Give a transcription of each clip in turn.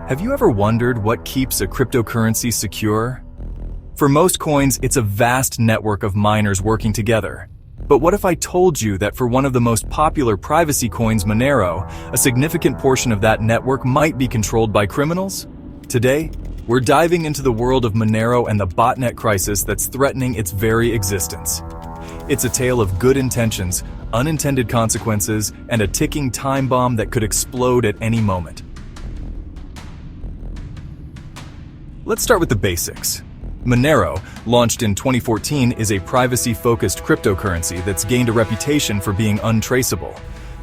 Have you ever wondered what keeps a cryptocurrency secure? For most coins, it's a vast network of miners working together. But what if I told you that for one of the most popular privacy coins, Monero, a significant portion of that network might be controlled by criminals? Today, we're diving into the world of Monero and the botnet crisis that's threatening its very existence. It's a tale of good intentions, unintended consequences, and a ticking time bomb that could explode at any moment. Let's start with the basics. Monero, launched in 2014, is a privacy-focused cryptocurrency that's gained a reputation for being untraceable.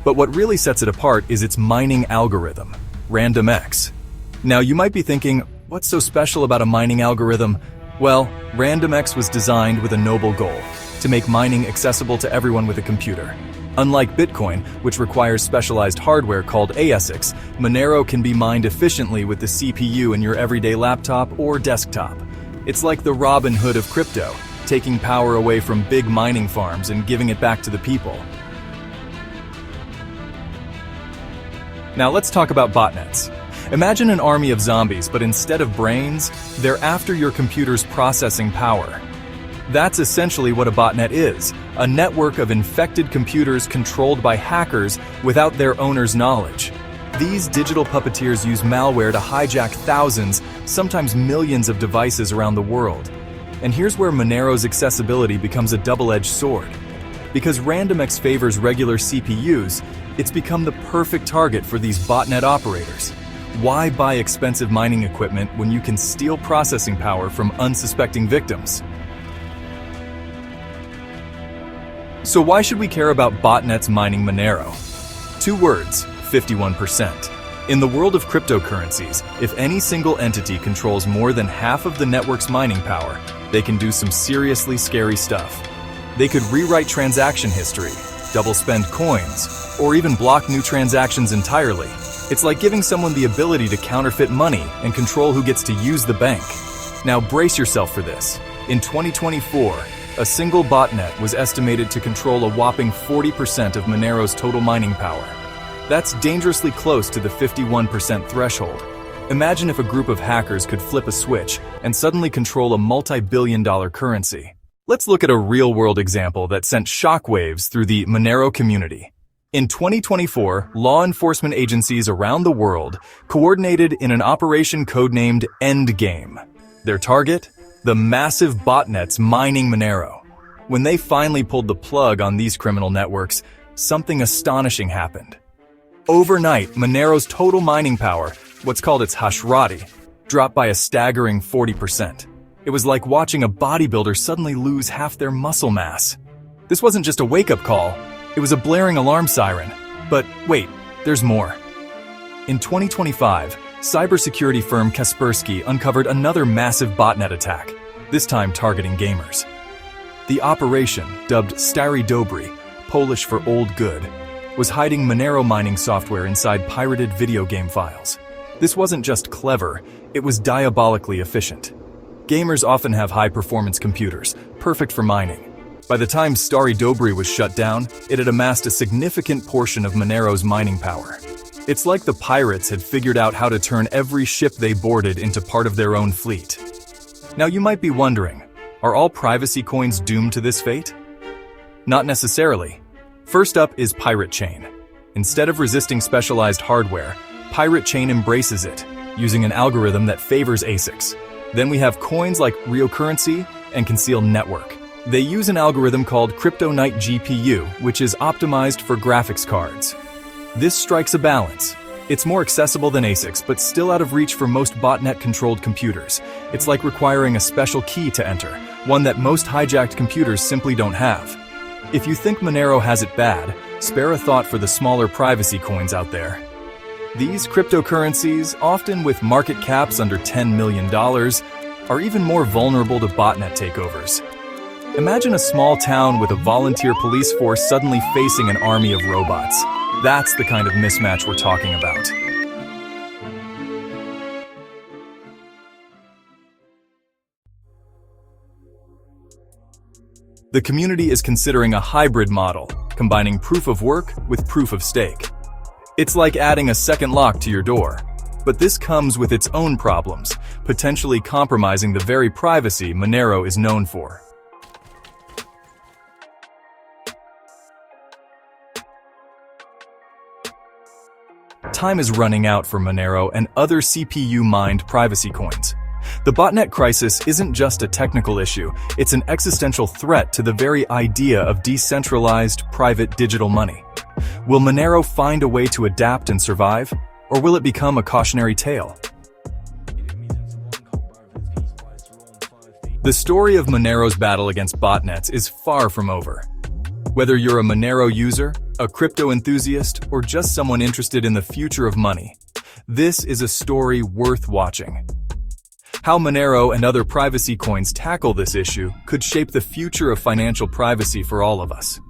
But what really sets it apart is its mining algorithm, RandomX. Now, you might be thinking, what's so special about a mining algorithm? Well, RandomX was designed with a noble goal: to make mining accessible to everyone with a computer. Unlike Bitcoin, which requires specialized hardware called ASICs, Monero can be mined efficiently with the CPU in your everyday laptop or desktop. It's like the Robin Hood of crypto, taking power away from big mining farms and giving it back to the people. Now let's talk about botnets. Imagine an army of zombies, but instead of brains, they're after your computer's processing power. That's essentially what a botnet is, a network of infected computers controlled by hackers without their owner's knowledge. These digital puppeteers use malware to hijack thousands, sometimes millions of devices around the world. And here's where Monero's accessibility becomes a double-edged sword. Because RandomX favors regular CPUs, it's become the perfect target for these botnet operators. Why buy expensive mining equipment when you can steal processing power from unsuspecting victims? So why should we care about botnets mining Monero? 2 words, 51%. In the world of cryptocurrencies, if any single entity controls more than half of the network's mining power, they can do some seriously scary stuff. They could rewrite transaction history, double spend coins, or even block new transactions entirely. It's like giving someone the ability to counterfeit money and control who gets to use the bank. Now brace yourself for this. In 2024, a single botnet was estimated to control a whopping 40% of Monero's total mining power. That's dangerously close to the 51% threshold. Imagine if a group of hackers could flip a switch and suddenly control a multi-billion-dollar currency. Let's look at a real-world example that sent shockwaves through the Monero community. In 2024, law enforcement agencies around the world coordinated in an operation codenamed Endgame. Their target? The massive botnets mining Monero. When they finally pulled the plug on these criminal networks, something astonishing happened. Overnight, Monero's total mining power, what's called its hashrate, dropped by a staggering 40%. It was like watching a bodybuilder suddenly lose half their muscle mass. This wasn't just a wake-up call, it was a blaring alarm siren. But wait, there's more. In 2025, cybersecurity firm Kaspersky uncovered another massive botnet attack, this time targeting gamers. The operation, dubbed Stary Dobry, Polish for old good, was hiding Monero mining software inside pirated video game files. This wasn't just clever, it was diabolically efficient. Gamers often have high-performance computers, perfect for mining. By the time Stary Dobry was shut down, it had amassed a significant portion of Monero's mining power. It's like the pirates had figured out how to turn every ship they boarded into part of their own fleet. Now you might be wondering, are all privacy coins doomed to this fate? Not necessarily. First up is Pirate Chain. Instead of resisting specialized hardware, Pirate Chain embraces it, using an algorithm that favors ASICs. Then we have coins like Ryo Currency and Conceal Network. They use an algorithm called Kryptonite GPU, which is optimized for graphics cards. This strikes a balance. It's more accessible than ASICs, but still out of reach for most botnet-controlled computers. It's like requiring a special key to enter, one that most hijacked computers simply don't have. If you think Monero has it bad, spare a thought for the smaller privacy coins out there. These cryptocurrencies, often with market caps under $10 million, are even more vulnerable to botnet takeovers. Imagine a small town with a volunteer police force suddenly facing an army of robots. That's the kind of mismatch we're talking about. The community is considering a hybrid model, combining proof of work with proof of stake. It's like adding a second lock to your door. But this comes with its own problems, potentially compromising the very privacy Monero is known for. Time is running out for Monero and other CPU-mined privacy coins. The botnet crisis isn't just a technical issue, it's an existential threat to the very idea of decentralized, private digital money. Will Monero find a way to adapt and survive, or will it become a cautionary tale? The story of Monero's battle against botnets is far from over. Whether you're a Monero user, a crypto enthusiast, or just someone interested in the future of money, this is a story worth watching. How Monero and other privacy coins tackle this issue could shape the future of financial privacy for all of us.